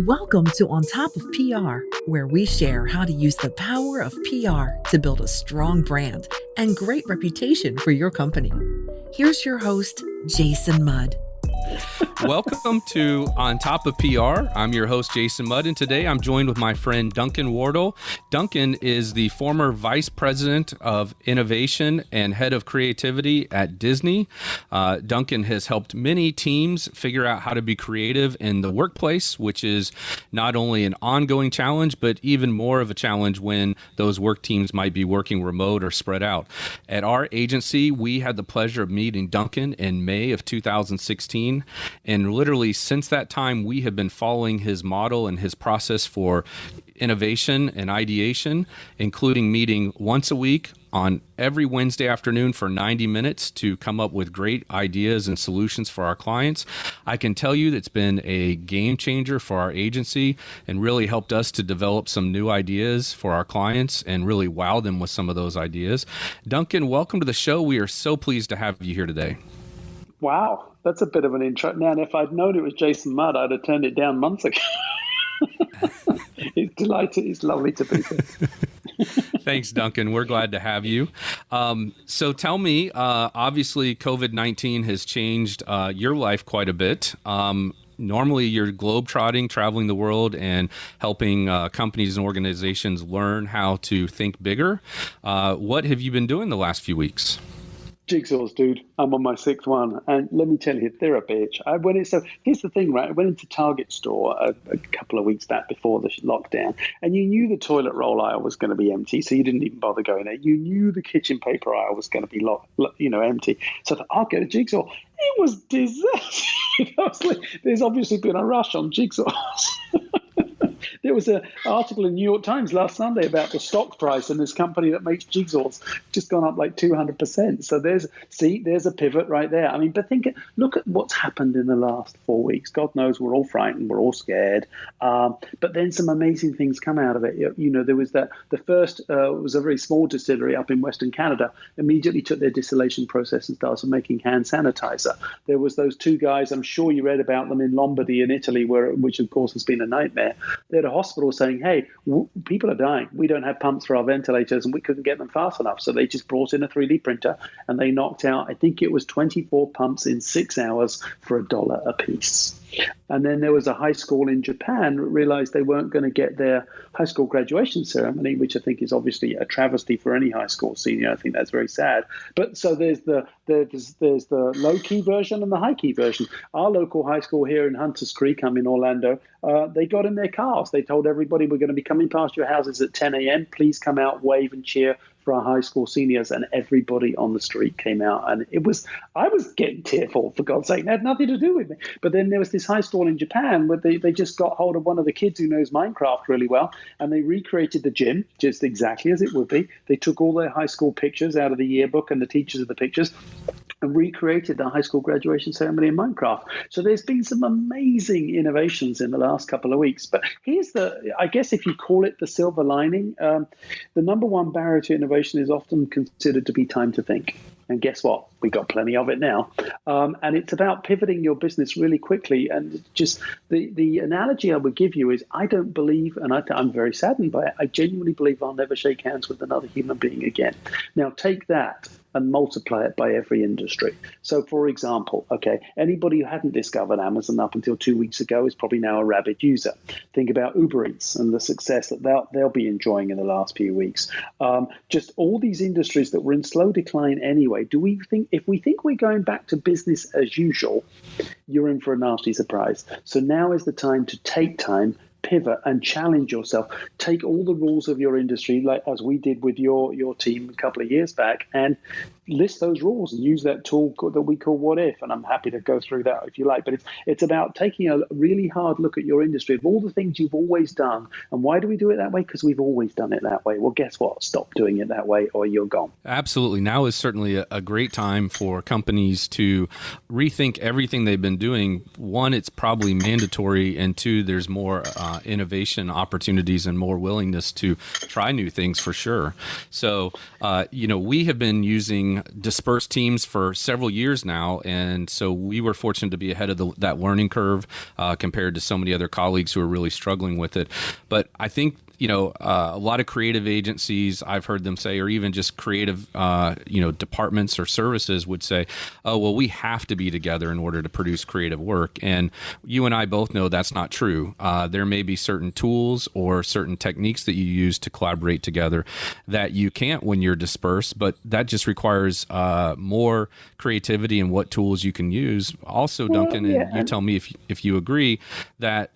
Welcome to On Top of PR, where we share how to use the power of PR to build a strong brand and great reputation for your company. Here's your host, Jason Mudd. Welcome to On Top of PR. I'm your host, Jason Mudd, and today I'm joined with my friend Duncan Wardle. Duncan is the former Vice President of Innovation and Head of Creativity at Disney. Duncan has helped many teams figure out how to be creative in the workplace, which is not only an ongoing challenge, but even more of a challenge when those work teams might be working remote or spread out. At our agency, we had the pleasure of meeting Duncan in May of 2016. And literally since that time, we have been following his model and his process for innovation and ideation, including meeting once a week on every Wednesday afternoon for 90 minutes to come up with great ideas and solutions for our clients. I can tell you that it's been a game changer for our agency and really helped us to develop some new ideas for our clients and really wow them with some of those ideas. Duncan, welcome to the show. We are so pleased to have you here today. Wow, that's a bit of an intro. Now, if I'd known it was Jason Mudd, I'd have turned it down months ago. It's delighted. It's lovely to be here. Thanks, Duncan. We're glad to have you. So tell me, obviously COVID-19 has changed your life quite a bit. Normally, you're globetrotting, traveling the world, and helping companies and organizations learn how to think bigger. What have you been doing the last few weeks? Jigsaws, dude. I'm on my sixth one. And let me tell you, they're a bitch. So here's the thing, right? I went into Target store a couple of weeks back before the lockdown, and you knew the toilet roll aisle was going to be empty, so you didn't even bother going there. You knew the kitchen paper aisle was going to be empty. So I thought, I'll get a Jigsaw. It was deserted. There's obviously been a rush on Jigsaws. There was an article in New York Times last Sunday about the stock price and this company that makes jigsaws just gone up like 200%. So there's a pivot right there. I mean, but look at what's happened in the last 4 weeks. God knows we're all frightened, we're all scared. But then some amazing things come out of it. You know, there was the first was a very small distillery up in Western Canada, immediately took their distillation process and started making hand sanitizer. There was those two guys, I'm sure you read about them in Lombardy in Italy, which of course has been a nightmare. They had a hospital saying, hey, people are dying. We don't have pumps for our ventilators and we couldn't get them fast enough. So they just brought in a 3D printer and they knocked out, I think it was 24 pumps in 6 hours for $1 a piece. And then there was a high school in Japan that realized they weren't going to get their high school graduation ceremony, which I think is obviously a travesty for any high school senior. I think that's very sad. But so there's the low key version and the high key version. Our local high school here in Hunters Creek, I'm in Orlando, they got in their cars. They told everybody, we're going to be coming past your houses at 10 a.m. Please come out, wave and cheer for our high school seniors, and everybody on the street came out, and I was getting tearful, for God's sake. It had nothing to do with me. But then there was this high school in Japan where they just got hold of one of the kids who knows Minecraft really well, and they recreated the gym just exactly as it would be. They took all their high school pictures out of the yearbook and the teachers of the pictures and recreated the high school graduation ceremony in Minecraft. So there's been some amazing innovations in the last couple of weeks. But here's I guess if you call it the silver lining, the number one barrier to innovation is often considered to be time to think. And guess what? We got plenty of it now. And it's about pivoting your business really quickly. And just the analogy I would give you is I don't believe, and I'm very saddened by it, I genuinely believe I'll never shake hands with another human being again. Now take that and multiply it by every industry. So for example, anybody who hadn't discovered Amazon up until 2 weeks ago is probably now a rabid user. Think about Uber Eats and the success that they'll be enjoying in the last few weeks. Just all these industries that were in slow decline anyway. If we think we're going back to business as usual, you're in for a nasty surprise. So now is the time to take time, pivot and challenge yourself. Take all the rules of your industry, like as we did with your team a couple of years back, and list those rules and use that tool that we call What If. And I'm happy to go through that if you like. But it's about taking a really hard look at your industry of all the things you've always done. And why do we do it that way? Because we've always done it that way. Well, guess what? Stop doing it that way or you're gone. Absolutely. Now is certainly a great time for companies to rethink everything they've been doing. One, it's probably mandatory. And two, there's more innovation opportunities and more willingness to try new things for sure. So, we have been using running dispersed teams for several years now, and so we were fortunate to be ahead of that learning curve compared to so many other colleagues who are really struggling with it. But I think a lot of creative agencies, I've heard them say, or even just creative, departments or services would say, oh, well, we have to be together in order to produce creative work. And you and I both know that's not true. There may be certain tools or certain techniques that you use to collaborate together that you can't when you're dispersed, but that just requires more creativity in what tools you can use. Also, Duncan, and you tell me if you agree, that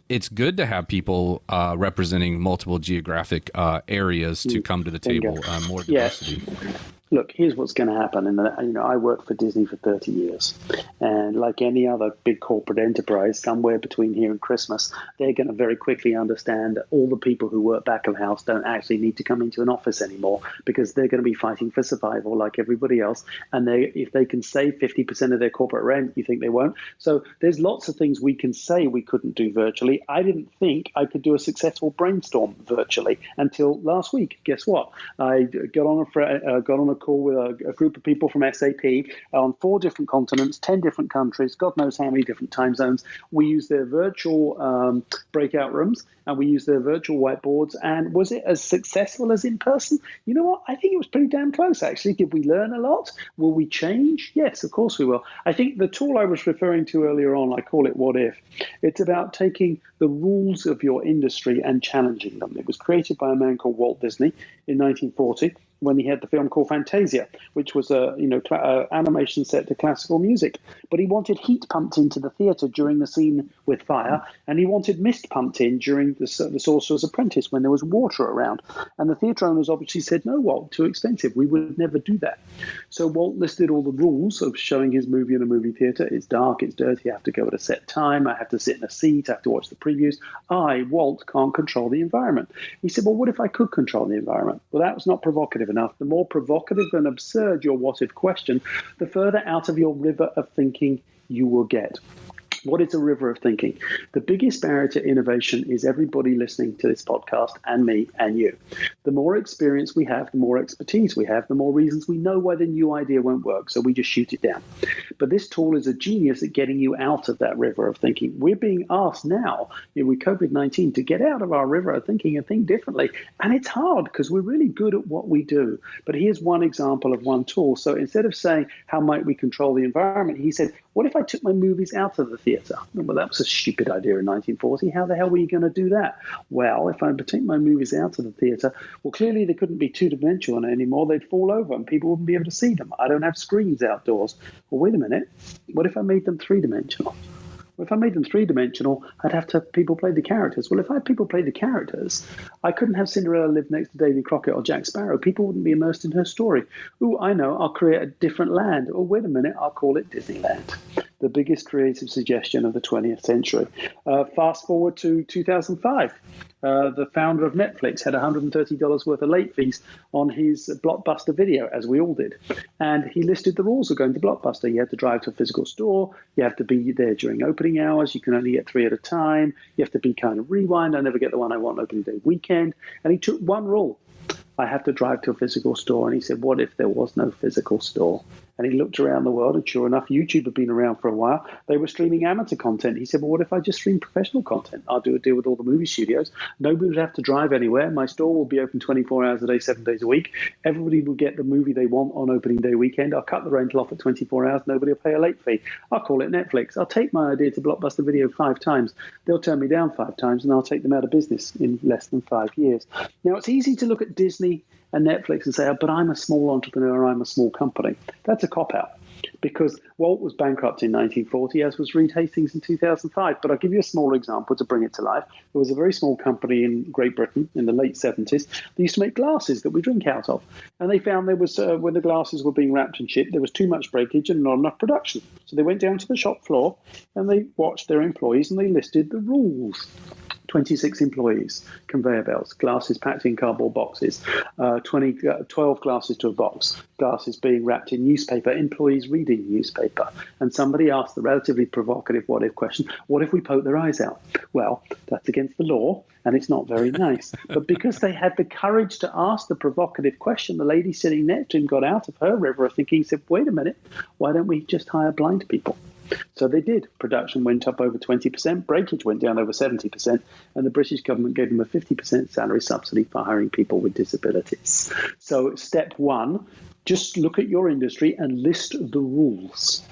it's good to have people representing multiple geographic areas to come to the table, more diversity. Yes. Look, here's what's going to happen. And I worked for Disney for 30 years. And like any other big corporate enterprise, somewhere between here and Christmas, they're going to very quickly understand that all the people who work back of house don't actually need to come into an office anymore, because they're going to be fighting for survival like everybody else. And if they can save 50% of their corporate rent, you think they won't? So there's lots of things we can say we couldn't do virtually. I didn't think I could do a successful brainstorm virtually until last week. Guess what? I got on a call with a group of people from SAP on 4 different continents, 10 different countries, God knows how many different time zones. We used their virtual breakout rooms, and we used their virtual whiteboards. And was it as successful as in person? You know what? I think it was pretty damn close, actually. Did we learn a lot? Will we change? Yes, of course we will. I think the tool I was referring to earlier on, I call it What If. It's about taking the rules of your industry and challenging them. It was created by a man called Walt Disney in 1940. When he had the film called Fantasia, which was a animation set to classical music. But he wanted heat pumped into the theatre during the scene with fire, and he wanted mist pumped in during the Sorcerer's Apprentice when there was water around. And the theatre owners obviously said, no, Walt, too expensive. We would never do that. So Walt listed all the rules of showing his movie in a movie theatre. It's dark, it's dirty, I have to go at a set time, I have to sit in a seat, I have to watch the previews. I, Walt, can't control the environment. He said, well, what if I could control the environment? Well, that was not provocative enough. The more provocative and absurd your what if question, the further out of your river of thinking you will get. What is a river of thinking? The biggest barrier to innovation is everybody listening to this podcast, and me and you. The more experience we have, the more expertise we have, the more reasons we know why the new idea won't work, so we just shoot it down. But this tool is a genius at getting you out of that river of thinking. We're being asked now, with COVID-19, to get out of our river of thinking and think differently. And it's hard because we're really good at what we do. But here's one example of one tool. So instead of saying, how might we control the environment? He said, what if I took my movies out of the theatre? Well, that was a stupid idea in 1940. How the hell were you going to do that? Well, if I take my movies out of the theatre, well, clearly they couldn't be two-dimensional anymore. They'd fall over and people wouldn't be able to see them. I don't have screens outdoors. Well, wait a minute. What if I made them three-dimensional? Well, if I made them three-dimensional, I'd have to have people play the characters. Well, if I had people play the characters, I couldn't have Cinderella live next to Davy Crockett or Jack Sparrow. People wouldn't be immersed in her story. Ooh, I know, I'll create a different land. Oh, wait a minute, I'll call it Disneyland. The biggest creative suggestion of the 20th century. Fast forward to 2005. The founder of Netflix had $130 worth of late fees on his Blockbuster video, as we all did. And he listed the rules of going to Blockbuster. You have to drive to a physical store. You have to be there during opening hours. You can only get 3 at a time. You have to be kind of rewind. I never get the one I want on opening day weekend. And he took one rule. I have to drive to a physical store. And he said, what if there was no physical store? And he looked around the world, and sure enough, YouTube had been around for a while. They were streaming amateur content. He said, well, what if I just stream professional content? I'll do a deal with all the movie studios. Nobody would have to drive anywhere. My store will be open 24 hours a day, 7 days a week. Everybody will get the movie they want on opening day weekend. I'll cut the rental off at 24 hours. Nobody will pay a late fee. I'll call it Netflix. I'll take my idea to Blockbuster Video 5 times. They'll turn me down 5 times, and I'll take them out of business in less than 5 years. Now, it's easy to look at Disney and Netflix and say, oh, but I'm a small entrepreneur, I'm a small company. That's a cop-out. Because Walt was bankrupt in 1940, as was Reed Hastings in 2005. But I'll give you a small example to bring it to life. There was a very small company in Great Britain in the late 70s. They used to make glasses that we drink out of. And they found there was, when the glasses were being wrapped and shipped, there was too much breakage and not enough production. So they went down to the shop floor and they watched their employees and they listed the rules. 26 employees, conveyor belts, glasses packed in cardboard boxes, 12 glasses to a box, glasses being wrapped in newspaper, employees reading newspaper. And somebody asked the relatively provocative what-if question, what if we poke their eyes out? Well, that's against the law, and it's not very nice. But because they had the courage to ask the provocative question, the lady sitting next to him got out of her river of thinking, said, wait a minute, why don't we just hire blind people? So they did. Production went up over 20%, breakage went down over 70%, and the British government gave them a 50% salary subsidy for hiring people with disabilities. So step one, just look at your industry and list the rules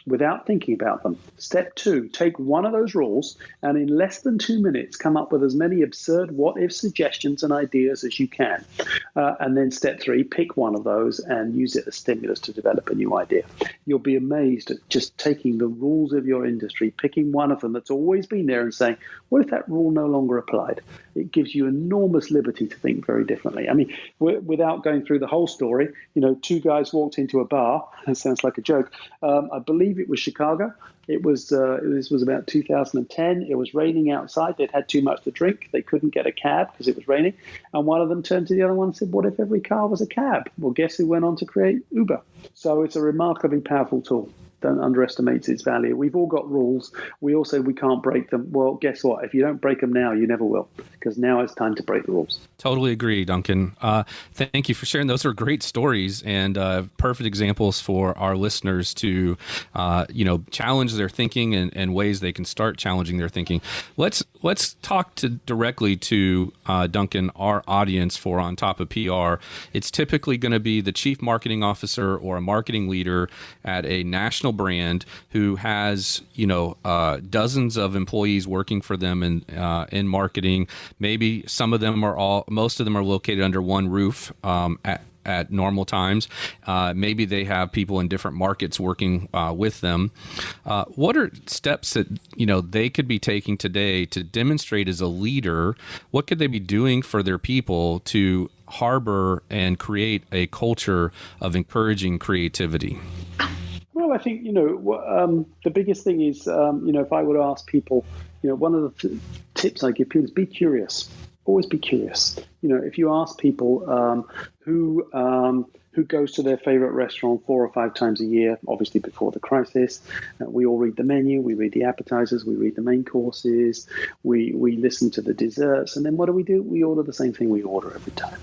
without thinking about them. Step two, take one of those rules and in less than 2 minutes come up with as many absurd what-if suggestions and ideas as you can. And then step three, pick one of those and use it as stimulus to develop a new idea. You'll be amazed at just taking the rules of your industry, picking one of them that's always been there and saying, what if that rule no longer applied? It gives you enormous liberty to think very differently. I mean, without going through the whole story, two guys walked into a bar. That sounds like a joke. I believe it was Chicago. This was about 2010. It was raining outside. They'd had too much to drink. They couldn't get a cab because it was raining. And one of them turned to the other one and said, what if every car was a cab? Well, guess who went on to create Uber? So it's a remarkably powerful tool. Don't underestimate its value. We've all got rules. We all say we can't break them. Well, guess what? If you don't break them now, you never will, because now it's time to break the rules. Totally agree, Duncan. Thank you for sharing. Those are great stories and perfect examples for our listeners to, challenge their thinking and ways they can start challenging their thinking. Let's talk directly to Duncan, our audience for On Top of PR. It's typically going to be the chief marketing officer or a marketing leader at a national brand who has dozens of employees working for them in marketing. Maybe most of them are located under one roof at normal times. Maybe they have people in different markets working with them. What are steps that they could be taking today to demonstrate as a leader? What could they be doing for their people to harbor and create a culture of encouraging creativity? Well, I think, the biggest thing is, if I were to ask people, one of the tips I give people is be curious. Always be curious. If you ask people who goes to their favorite restaurant 4 or 5 times a year, obviously before the crisis, we all read the menu, we read the appetizers, we read the main courses, we listen to the desserts, and then what do? We order the same thing we order every time.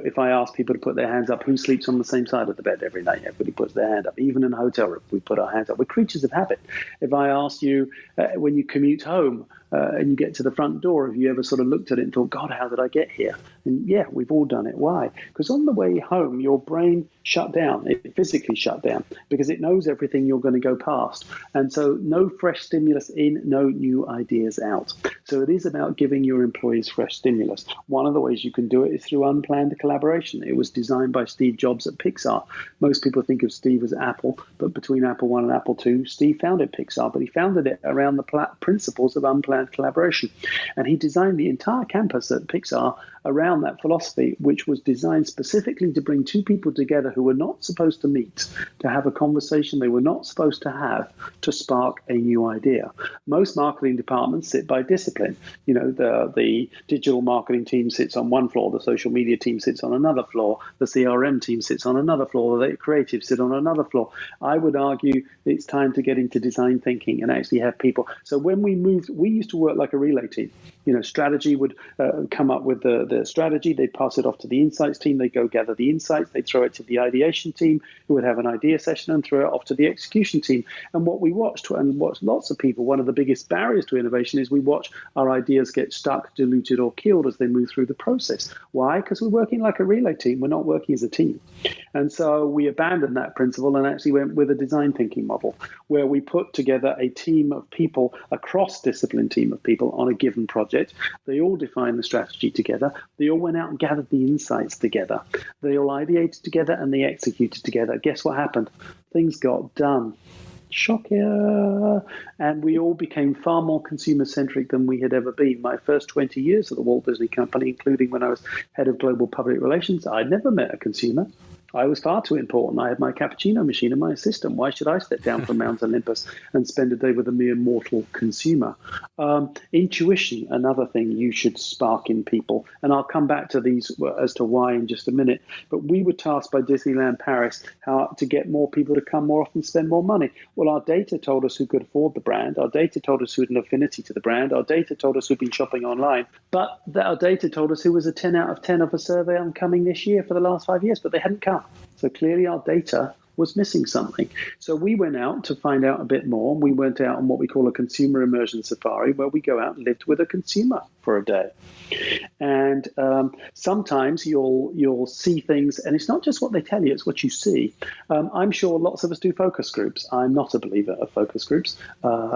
If I ask people to put their hands up, who sleeps on the same side of the bed every night? Everybody puts their hand up. Even in a hotel room, we put our hands up. We're creatures of habit. If I ask you, when you commute home and you get to the front door, have you ever sort of looked at it and thought, God, how did I get here? And yeah, we've all done it. Why? Because on the way home, your brain shut down. It physically shut down because it knows everything you're going to go past. And so no fresh stimulus in, no new ideas out. So it is about giving your employees fresh stimulus. One of the ways you can do it is through unplanned collaboration. It was designed by Steve Jobs at Pixar. Most people think of Steve as Apple, but between Apple 1 and Apple 2, Steve founded Pixar, but he founded it around the principles of unplanned collaboration. And he designed the entire campus at Pixar around that philosophy, which was designed specifically to bring two people together who were not supposed to meet, to have a conversation they were not supposed to have, to spark a new idea. Most marketing departments sit by discipline. The digital marketing team sits on one floor, the social media team sits on another floor, the CRM team sits on another floor, the creative sit on another floor. I would argue it's time to get into design thinking and actually have people. So when we moved, we used to work like a relay team. Strategy would come up with the strategy. They'd pass it off to the insights team. They'd go gather the insights. They'd throw it to the ideation team, who would have an idea session and throw it off to the execution team. And what we watched, and watched lots of people, one of the biggest barriers to innovation is we watch our ideas get stuck, diluted, or killed as they move through the process. Why? Because we're working like a relay team. We're not working as a team. And so we abandoned that principle and actually went with a design thinking model, where we put together a team of people, a cross-discipline team of people on a given project. They all defined the strategy together. They all went out and gathered the insights together. They all ideated together and they executed together. Guess what happened? Things got done. Shocker. And we all became far more consumer-centric than we had ever been. My first 20 years at the Walt Disney Company, including when I was head of global public relations, I'd never met a consumer. I was far too important. I had my cappuccino machine and my assistant. Why should I step down from Mount Olympus and spend a day with a mere mortal consumer? Intuition, another thing you should spark in people. And I'll come back to these as to why in just a minute. But we were tasked by Disneyland Paris how to get more people to come more often, spend more money. Well, our data told us who could afford the brand. Our data told us who had an affinity to the brand. Our data told us who'd been shopping online. But our data told us who was a 10 out of 10 of a survey on coming this year for the last 5 years, but they hadn't come. So clearly our data was missing something. So we went out to find out a bit more. We went out on what we call a consumer immersion safari, where we go out and lived with a consumer for a day. And sometimes you'll see things, and it's not just what they tell you, it's what you see. I'm sure lots of us do focus groups. I'm not a believer of focus groups.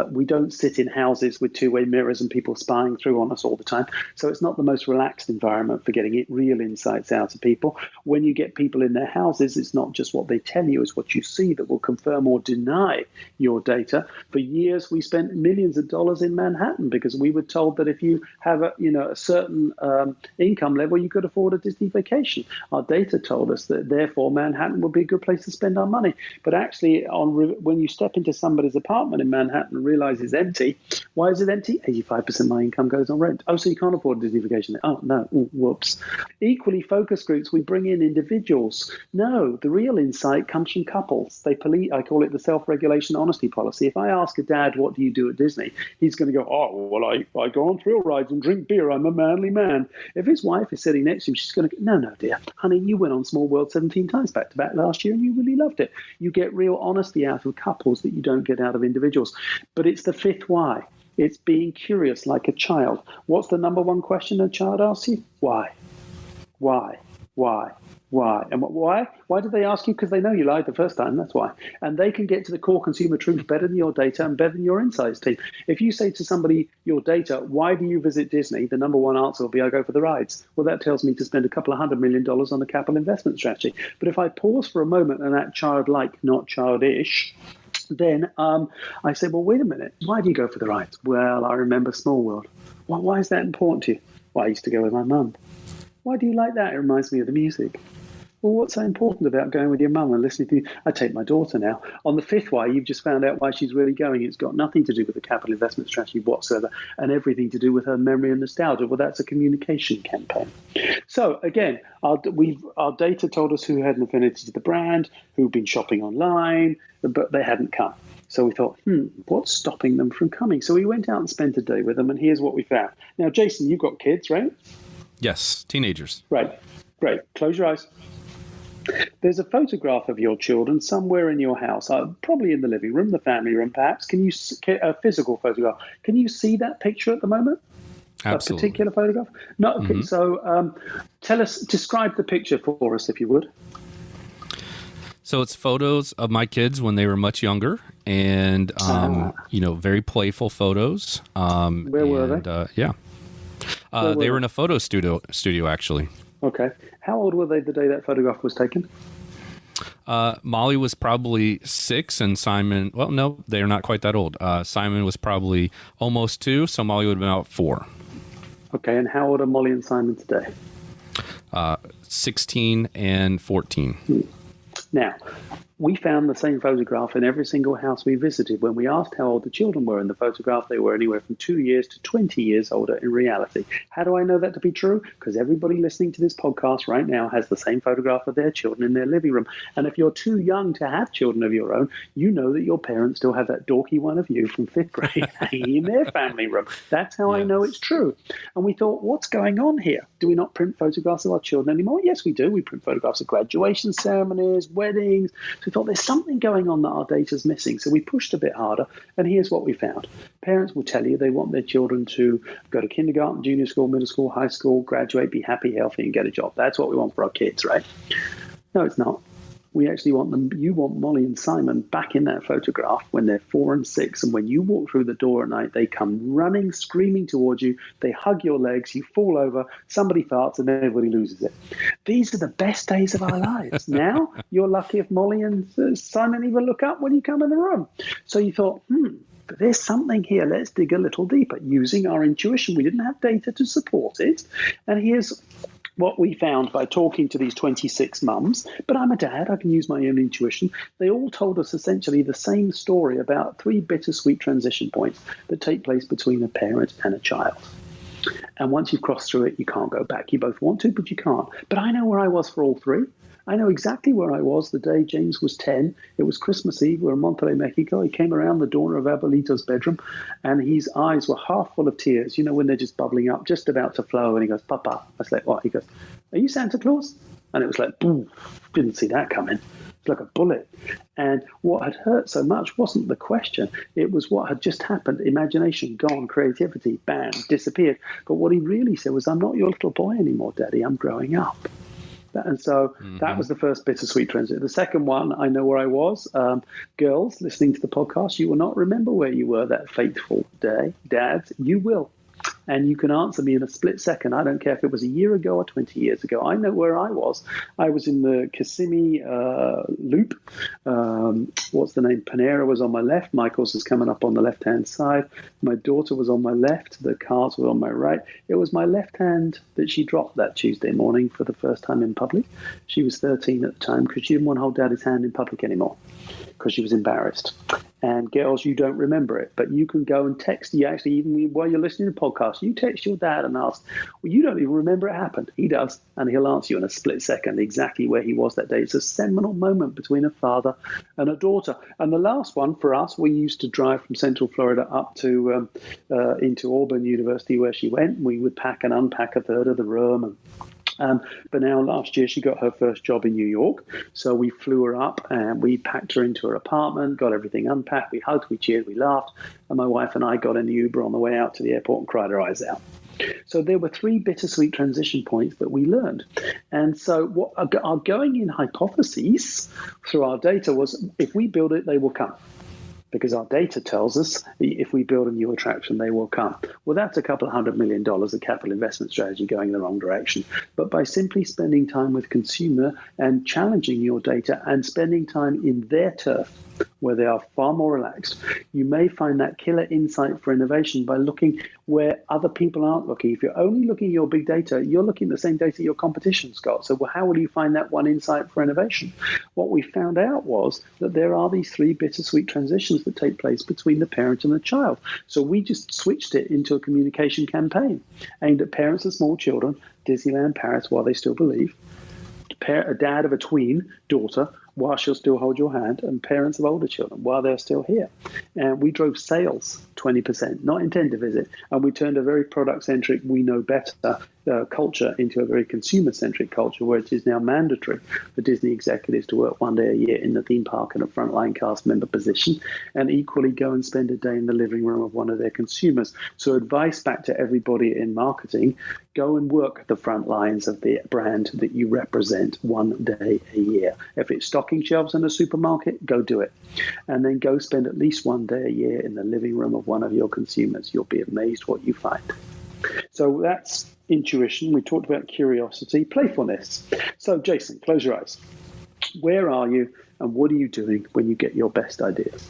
We don't sit in houses with two-way mirrors and people spying through on us all the time. So it's not the most relaxed environment for getting real insights out of people. When you get people in their houses, it's not just what they tell you, it's what you see that will confirm or deny your data. For years, we spent millions of dollars in Manhattan because we were told that if you have a certain income level, you could afford a Disney vacation. Our data told us that therefore Manhattan would be a good place to spend our money. But actually, when you step into somebody's apartment in Manhattan and realize it's empty, why is it empty? 85% of my income goes on rent. Oh, so you can't afford a Disney vacation there. Oh, no. Ooh, whoops. Equally, focus groups, we bring in individuals. No, the real insight comes from couples. I call it the self-regulation honesty policy. If I ask a dad, what do you do at Disney? He's going to go, oh, well, I go on thrill rides and drink beer. I'm a manly man. If his wife is sitting next to him, she's going to go, no, dear. Honey, you went on Small World 17 times back to back last year and you really loved it. You get real honesty out of couples that you don't get out of individuals. But it's the fifth why. It's being curious like a child. What's the number one question a child asks you? Why? Why? Why? Why? And why? Why did they ask you? Because they know you lied the first time. That's why. And they can get to the core consumer truth better than your data and better than your insights team. If you say to somebody, your data, why do you visit Disney? The number one answer will be, I go for the rides. Well, that tells me to spend a couple of $100 million on a capital investment strategy. But if I pause for a moment and act childlike, not childish, then I say, well, wait a minute. Why do you go for the rides? Well, I remember Small World. Well, why is that important to you? Well, I used to go with my mum. Why do you like that? It reminds me of the music. Well, what's so important about going with your mum and listening to you? I take my daughter now. On the fifth why, you've just found out why she's really going. It's got nothing to do with the capital investment strategy whatsoever and everything to do with her memory and nostalgia. Well, that's a communication campaign. So again, our data told us who had an affinity to the brand, who'd been shopping online, but they hadn't come. So we thought, what's stopping them from coming? So we went out and spent a day with them, and here's what we found. Now, Jason, you've got kids, right? Yes, teenagers. Right. Great. Close your eyes. There's a photograph of your children somewhere in your house, probably in the living room, the family room, perhaps. A physical photograph? Can you see that picture at the moment? Absolutely. A particular photograph? No. Okay. So, describe the picture for us, if you would. So it's photos of my kids when they were much younger, and very playful photos. Where were they? They were in a photo studio actually. Okay. How old were they the day that photograph was taken? Molly was probably 6, and Simon, well, no, they're not quite that old. Simon was probably almost 2, so Molly would have been about 4. Okay, and how old are Molly and Simon today? 16 and 14. Now, we found the same photograph in every single house we visited. When we asked how old the children were in the photograph, they were anywhere from 2 years to 20 years older in reality. How do I know that to be true? Because everybody listening to this podcast right now has the same photograph of their children in their living room. And if you're too young to have children of your own, you know that your parents still have that dorky one of you from 5th grade hanging in their family room. That's how I know it's true. And we thought, what's going on here? Do we not print photographs of our children anymore? Yes, we do. We print photographs of graduation ceremonies, weddings. We thought there's something going on that our data's missing. So we pushed a bit harder, and here's what we found. Parents will tell you they want their children to go to kindergarten, junior school, middle school, high school, graduate, be happy, healthy, and get a job. That's what we want for our kids, right? No, it's not. We actually want them. You want Molly and Simon back in that photograph when they're 4 and 6. And when you walk through the door at night, they come running, screaming towards you. They hug your legs. You fall over. Somebody farts and everybody loses it. These are the best days of our lives. Now you're lucky if Molly and Simon even look up when you come in the room. So you thought, but there's something here. Let's dig a little deeper using our intuition. We didn't have data to support it. And here's what we found by talking to these 26 mums, but I'm a dad, I can use my own intuition, they all told us essentially the same story about 3 bittersweet transition points that take place between a parent and a child. And once you've crossed through it, you can't go back. You both want to, but you can't. But I know where I was for all 3. I know exactly where I was the day James was 10. It was Christmas Eve. We were in Monterrey, Mexico. He came around the door of Abuelito's bedroom, and his eyes were half full of tears, when they're just bubbling up, just about to flow. And he goes, Papa. I was like, what? He goes, are you Santa Claus? And it was like, boom, didn't see that coming. It's like a bullet. And what had hurt so much wasn't the question. It was what had just happened. Imagination gone, creativity, bam, disappeared. But what he really said was, I'm not your little boy anymore, Daddy. I'm growing up. And so that was the first bittersweet transition. The second one, I know where I was. Girls listening to the podcast, you will not remember where you were that fateful day. Dads, you will. And you can answer me in a split second. I don't care if it was a year ago or 20 years ago. I know where I was. I was in the Kissimmee Loop. What's the name? Panera was on my left. Michael's was coming up on the left-hand side. My daughter was on my left. The cars were on my right. It was my left hand that she dropped that Tuesday morning for the first time in public. She was 13 at the time because she didn't want to hold Daddy's hand in public anymore because she was embarrassed. And girls, you don't remember it, but you can go and text. You actually, even while you're listening to the podcast, you text your dad and ask, well, you don't even remember it happened. He does, and he'll answer you in a split second exactly where he was that day. It's a seminal moment between a father and a daughter. And the last one for us, we used to drive from Central Florida up to into Auburn University where she went. We would pack and unpack a third of the room. But now last year she got her first job in New York. So we flew her up and we packed her into her apartment, got everything unpacked. We hugged, we cheered, we laughed. And my wife and I got in the Uber on the way out to the airport and cried our eyes out. So there were 3 bittersweet transition points that we learned. And so what our going in hypotheses through our data was, if we build it, they will come. Because our data tells us if we build a new attraction, they will come. Well, that's a couple of $100 million of capital investment strategy going in the wrong direction. But by simply spending time with consumer and challenging your data and spending time in their turf, where they are far more relaxed, you may find that killer insight for innovation by looking where other people aren't looking. If you're only looking at your big data, you're looking at the same data your competition's got. So how will you find that one insight for innovation? What we found out was that there are these 3 bittersweet transitions that take place between the parent and the child. So we just switched it into a communication campaign aimed at parents of small children, Disneyland, Paris, while they still believe, a dad of a tween daughter, while she'll still hold your hand, and parents of older children while they're still here. And we drove sales 20%, not intent to visit. And we turned a very product-centric, we know better culture into a very consumer-centric culture where it is now mandatory for Disney executives to work 1 day a year in the theme park in a frontline cast member position and equally go and spend a day in the living room of one of their consumers. So advice back to everybody in marketing, go and work the front lines of the brand that you represent 1 day a year. If it's stocking shelves in a supermarket, go do it. And then go spend at least 1 day a year in the living room of one of your consumers. You'll be amazed what you find. So that's intuition. We talked about curiosity, playfulness. So Jason, close your eyes. Where are you and what are you doing when you get your best ideas?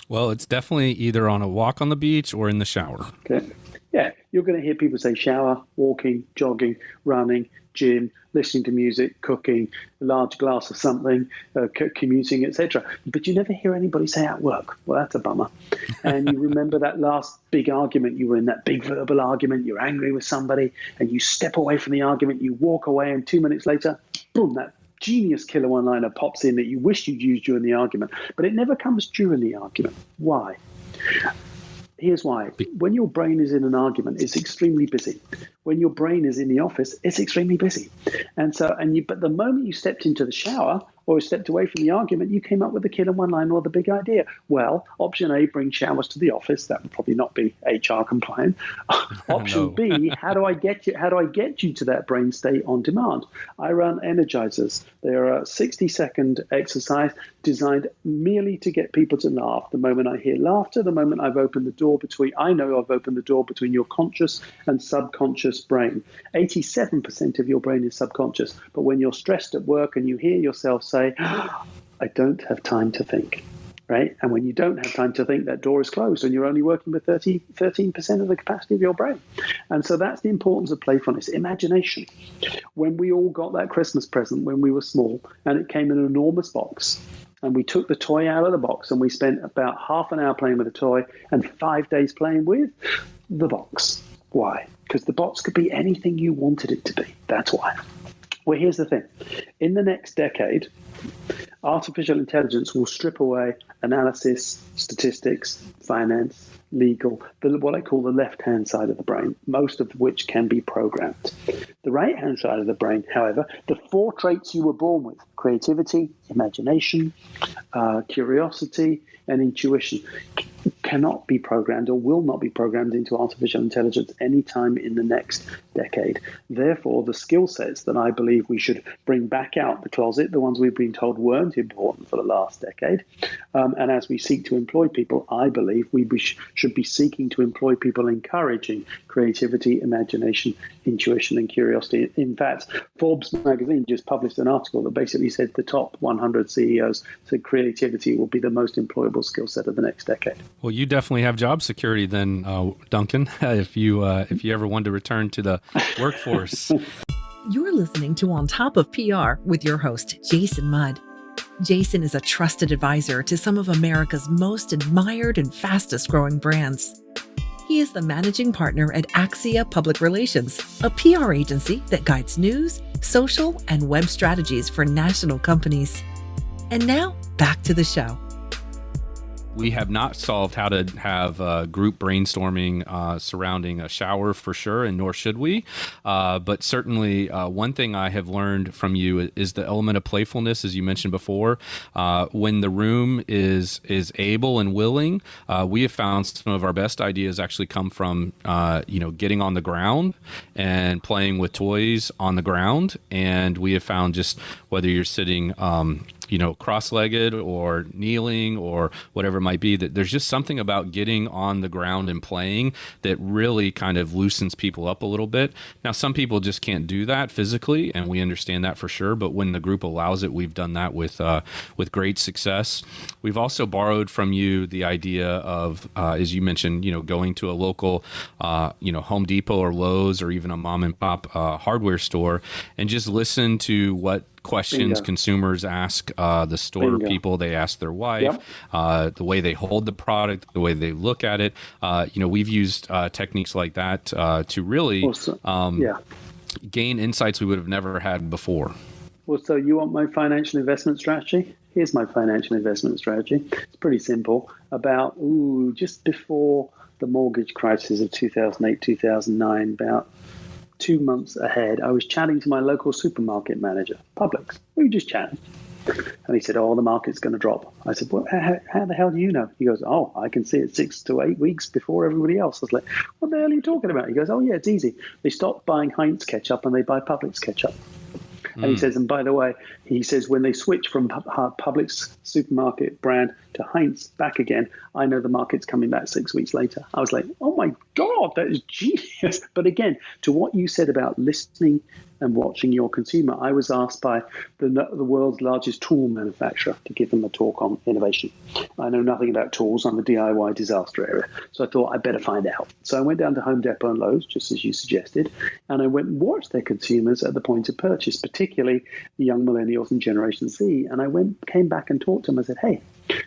Well, it's definitely either on a walk on the beach or in the shower. Okay. Yeah, you're going to hear people say shower, walking, jogging, running, gym, listening to music, cooking, a large glass of something, commuting, etc. But you never hear anybody say at work. Well, that's a bummer. And you remember that last big argument, you were in that big verbal argument, you're angry with somebody, and you step away from the argument, you walk away, and 2 minutes later, boom, that genius killer one-liner pops in that you wished you'd used during the argument. But it never comes during the argument. Why? Here's why. When your brain is in an argument, it's extremely busy. When your brain is in the office, it's extremely busy. But the moment you stepped into the shower or stepped away from the argument, you came up with the killer one line or the big idea. Well, option A, bring showers to the office. That would probably not be HR compliant. Option B, how do I get you to that brain state on demand? I run energizers. They're a 60-second exercise designed merely to get people to laugh. The moment I hear laughter, the moment I've opened the door between your conscious and subconscious brain. 87% of your brain is subconscious. But when you're stressed at work and you hear yourself say, I don't have time to think, right? And when you don't have time to think, that door is closed and you're only working with 13% of the capacity of your brain. And so that's the importance of playfulness, imagination. When we all got that Christmas present when we were small, and it came in an enormous box, and we took the toy out of the box and we spent about half an hour playing with the toy and 5 days playing with the box. Why? Because the box could be anything you wanted it to be. That's why. Well, here's the thing. In the next decade, artificial intelligence will strip away analysis, statistics, finance, legal, what I call the left-hand side of the brain, most of which can be programmed. The right-hand side of the brain, however, the 4 traits you were born with, creativity, imagination, curiosity, and intuition, cannot be programmed or will not be programmed into artificial intelligence anytime in the next decade. Therefore, the skill sets that I believe we should bring back out the closet, the ones we've been told weren't important for the last decade, and as we seek to employ people, I believe we should be seeking to employ people encouraging creativity, imagination, intuition, and curiosity. In fact, Forbes magazine just published an article that basically said the top 100 CEOs said creativity will be the most employable skill set of the next decade. Well, you definitely have job security then, Duncan, if you ever want to return to the workforce. You're listening to On Top of PR with your host, Jason Mudd. Jason is a trusted advisor to some of America's most admired and fastest growing brands. He is the managing partner at Axia Public Relations, a PR agency that guides news, social, and web strategies for national companies. And now, back to the show. We have not solved how to have group brainstorming surrounding a shower for sure, and nor should we. But certainly one thing I have learned from you is the element of playfulness, as you mentioned before. When the room is able and willing, we have found some of our best ideas actually come from getting on the ground and playing with toys on the ground. And we have found just whether you're sitting cross-legged or kneeling or whatever it might be, that there's just something about getting on the ground and playing that really kind of loosens people up a little bit. Now, some people just can't do that physically, and we understand that for sure. But when the group allows it, we've done that with great success. We've also borrowed from you the idea of, as you mentioned, going to a local, Home Depot or Lowe's or even a mom and pop hardware store and just listen to what questions Bingo. Consumers ask the store Bingo. people. They ask their wife, the way they hold the product, the way they look at it. We've used techniques like that to really gain insights we would have never had before. Well, so you want my financial investment strategy? Here's my financial investment strategy. It's pretty simple. About just before the mortgage crisis of 2008, 2009, about 2 months ahead, I was chatting to my local supermarket manager, Publix. We were just chatting. And he said, the market's going to drop. I said, well, how the hell do you know? He goes, I can see it 6 to 8 weeks before everybody else. I was like, what the hell are you talking about? He goes, yeah, it's easy. They stop buying Heinz ketchup and they buy Publix ketchup. And he says, and by the way, he says, when they switch from Publix supermarket brand to Heinz back again, I know the market's coming back 6 weeks later. I was like, oh my God, that is genius. But again, to what you said about listening and watching your consumer, I was asked by the world's largest tool manufacturer to give them a talk on innovation. I know nothing about tools. I'm a DIY disaster area. So I thought I'd better find out. So I went down to Home Depot and Lowe's, just as you suggested, and I went and watched their consumers at the point of purchase, particularly the young millennials and Generation Z. And I came back and talked to them. I said, hey,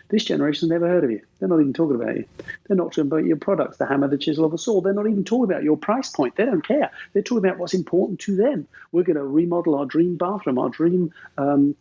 this generation's never heard of you. They're not even talking about you. They're not talking about your products, the hammer, the chisel, or the saw. They're not even talking about your price point. They don't care. They're talking about what's important to them. We're going to remodel our dream bathroom, our dream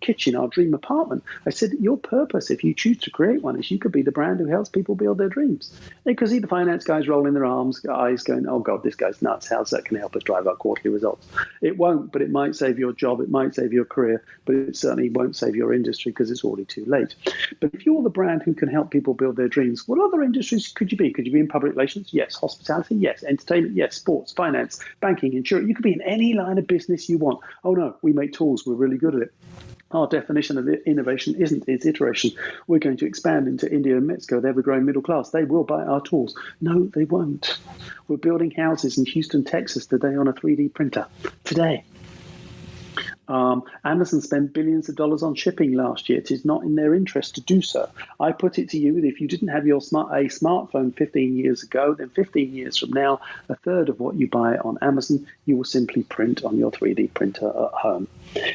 kitchen, our dream apartment. I said, your purpose, if you choose to create one, is you could be the brand who helps people build their dreams. They could see the finance guys rolling their eyes going, oh God, this guy's nuts. How's that going to help us drive our quarterly results? It won't, but it might save your job. It might save your career, but it certainly won't save your industry because it's already too late. But if you're the brand who can help people build their dreams, what other industries could you be? Could you be in public relations? Yes. Hospitality? Yes. Entertainment? Yes. Sports, finance, banking, insurance. You could be in any line of business you want. Oh no, we make tools. We're really good at it. Our definition of innovation isn't its iteration. We're going to expand into India and Mexico. They're the growing middle class. They will buy our tools. No, they won't. We're building houses in Houston, Texas today on a 3D printer. Today. Amazon spent billions of dollars on shipping last year. It is not in their interest to do so. I put it to you that if you didn't have a smartphone 15 years ago, then 15 years from now, a third of what you buy on Amazon, you will simply print on your 3D printer at home.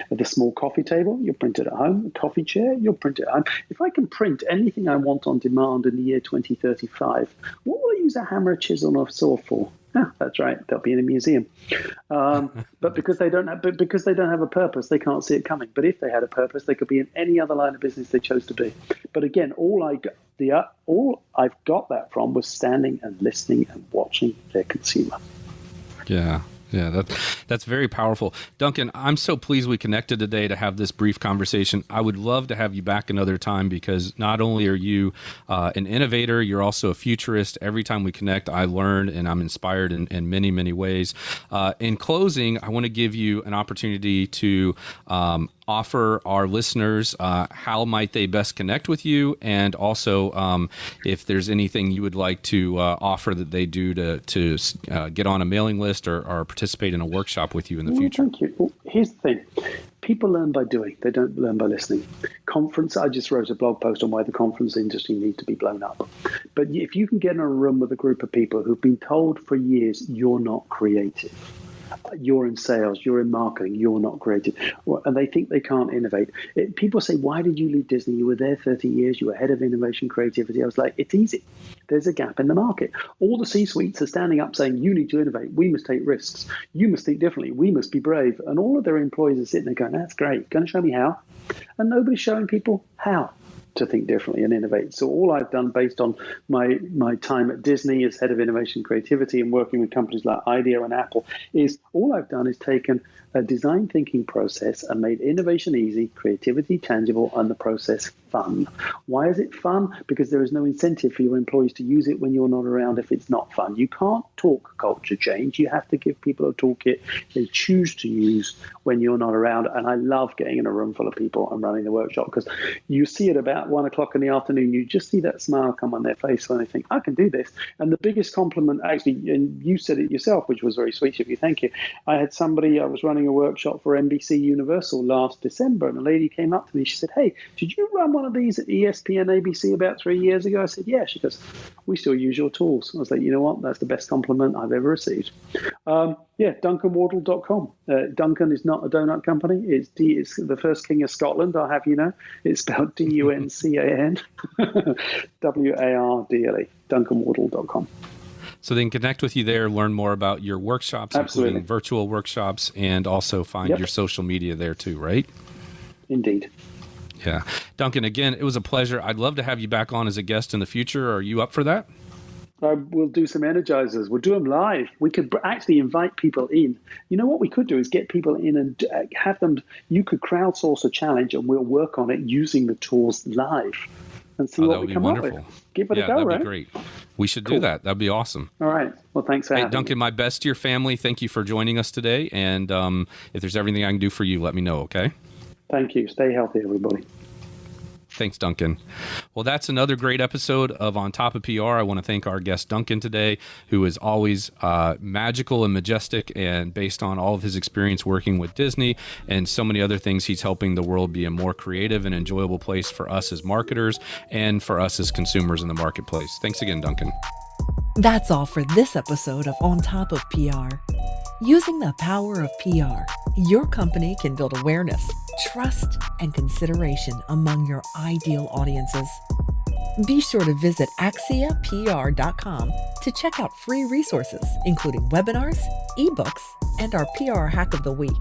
The small coffee table, you'll print it at home. The coffee chair, you'll print it at home. If I can print anything I want on demand in the year 2035, what will I use a hammer, a chisel, or a saw for? That's right. They'll be in a museum. But because they don't have a purpose, they can't see it coming. But if they had a purpose, they could be in any other line of business they chose to be. But again, all I've got that from was standing and listening and watching their consumer. Yeah. Yeah, that's very powerful. Duncan, I'm so pleased we connected today to have this brief conversation. I would love to have you back another time because not only are you an innovator, you're also a futurist. Every time we connect, I learn and I'm inspired in many, many ways. In closing, I want to give you an opportunity to offer our listeners how might they best connect with you, and also if there's anything you would like to offer that they do to get on a mailing list or participate in a workshop with you in the future. Thank you. Well, here's the thing. People learn by doing. They don't learn by listening. I just wrote a blog post on why the conference industry needs to be blown up. But if you can get in a room with a group of people who've been told for years, you're not creative, you're in sales, you're in marketing, you're not creative, and they think they can't innovate. People say, why did you leave Disney? You were there 30 years, you were head of innovation creativity. I was like, it's easy. There's a gap in the market. All the C-suites are standing up saying, you need to innovate, we must take risks, you must think differently, we must be brave. And all of their employees are sitting there going, that's great, going to show me how? And nobody's showing people how to think differently and innovate. So all I've done based on my time at Disney as head of innovation creativity and working with companies like IDEA and Apple is all I've done is taken a design thinking process and made innovation easy, creativity tangible, and the process fun. Why is it fun? Because there is no incentive for your employees to use it when you're not around if it's not fun. You can't talk culture change. You have to give people a toolkit they choose to use when you're not around. And I love getting in a room full of people and running the workshop because you see it about 1 o'clock in the afternoon. You just see that smile come on their face when they think, I can do this. And the biggest compliment, actually, and you said it yourself, which was very sweet of you, thank you. I was running a workshop for NBC Universal last December, and a lady came up to me. She said, hey, did you run one of these at ESPN ABC about 3 years ago? I said, yeah. She goes, we still use your tools. I was like, you know what? That's the best compliment I've ever received. DuncanWardle.com. Duncan is not a donut company. It's the first king of Scotland, I'll have you know. It's spelled DUNCAN WARDLE. DuncanWardle.com. So they can connect with you there, learn more about your workshops, Absolutely. including virtual workshops, and also find your social media there too, right? Indeed. Yeah. Duncan, again, it was a pleasure. I'd love to have you back on as a guest in the future. Are you up for that? We'll do some energizers. We'll do them live. We could actually invite people in. You know what we could do is get people in and have them. You could crowdsource a challenge and we'll work on it using the tools live and see what we come up with. Give it a go, that'd right? be great. We should do that. That'd be awesome. All right. Well, thanks for having Duncan, me. my best to your family. Thank you for joining us today. And if there's everything I can do for you, let me know, okay? Thank you. Stay healthy, everybody. Thanks, Duncan. Well, that's another great episode of On Top of PR. I want to thank our guest, Duncan, today, who is always magical and majestic, and based on all of his experience working with Disney and so many other things, he's helping the world be a more creative and enjoyable place for us as marketers and for us as consumers in the marketplace. Thanks again, Duncan. That's all for this episode of On Top of PR. Using the power of PR, your company can build awareness, trust, and consideration among your ideal audiences. Be sure to visit axiapr.com to check out free resources, including webinars, ebooks, and our PR Hack of the Week.